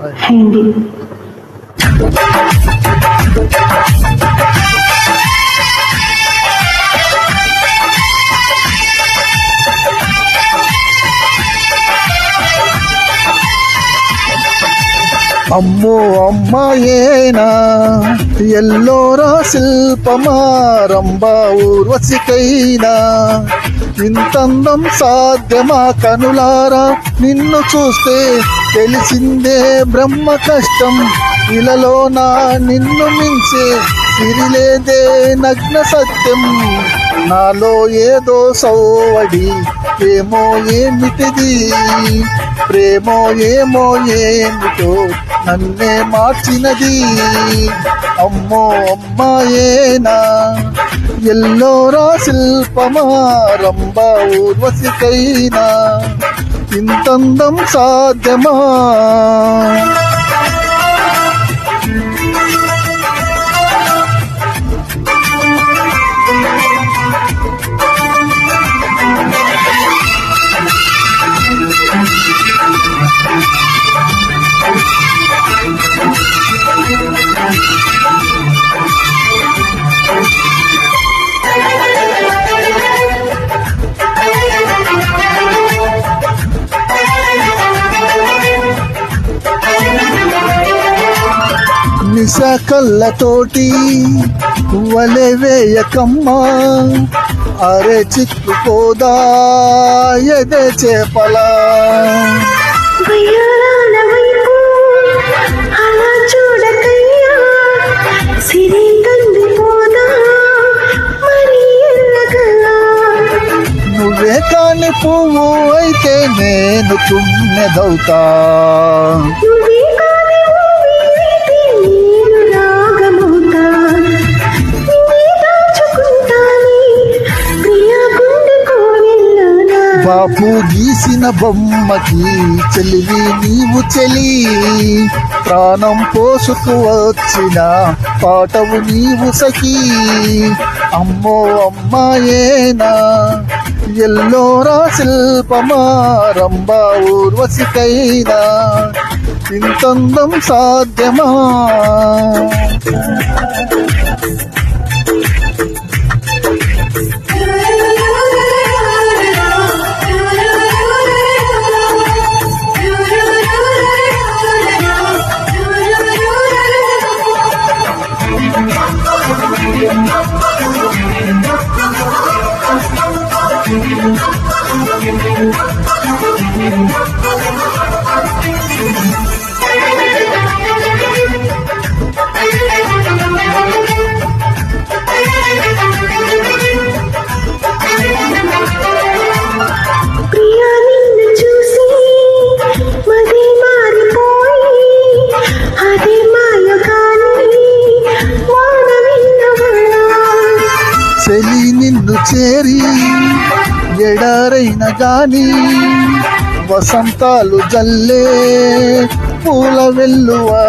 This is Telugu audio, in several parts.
అండి. అమ్మో అమ్మాయేనా ఎల్లోరా శిల్పమా రంభా ఊర్వశికైనా ఇంతందం సాధ్యమా కనులారా నిన్ను చూస్తే తెలిసిందే బ్రహ్మ కష్టం ఇలలోనా నిన్ను మించే సిరిలేదే నగ్న సత్యం నాలో ఏదో సౌవడి ఏమో ఏమిటిది ప్రేమో ఏమో ఏమిటో నన్నే మార్చినది అమ్మో అమ్మాయేనా ఎల్లోరా శిల్పమా రంభా ఊర్వశికైనా ఇంతందం సాధ్యమా నిశ కళ్ళతోటి వలె వేయకమ్మా అరే చిక్కుకోదా ఎదే చేపలా నువ్వే కాని పువ్వు అయితే నేను తుమ్మెదవుతా బాపు గీసిన బొమ్మకి చెలివి నీవు చెలి ప్రాణం పోసుకు వచ్చిన పాటవు నీవు సఖీ అమ్మో అమ్మాయేనా ఎల్లోరా శిల్పమా రంభా ఊర్వశికైనా ఇంతందం సాధ్యమా చెలి నిన్ను చేరి ఎడారైన గాని వసంతాలు జల్లే పూల వెల్లువా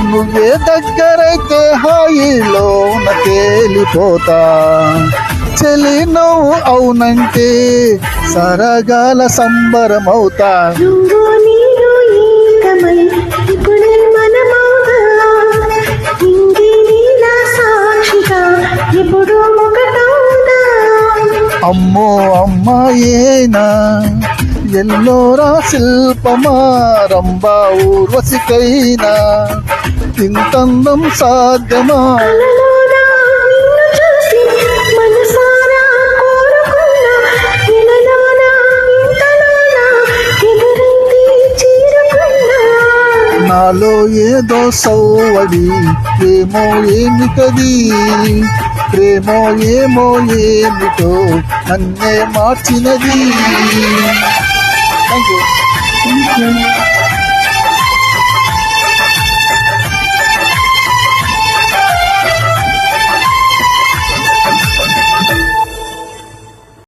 నువ్వే దగ్గరైతే హాయిలోన తేలిపోతా చెలి నువ్వు అవునంటే సరగాల సంబరమవుతా అమ్మో అమ్మాయేనా ఎల్లోరా శిల్పమా రంభా ఊర్వశికైనా ఇంతందం సాధ్యమా నాలో ఏదో సౌవడి ఏమో ఏమిటది ప్రేమో ఏమో ఏమిటో నన్నే మార్చినది. Thank you.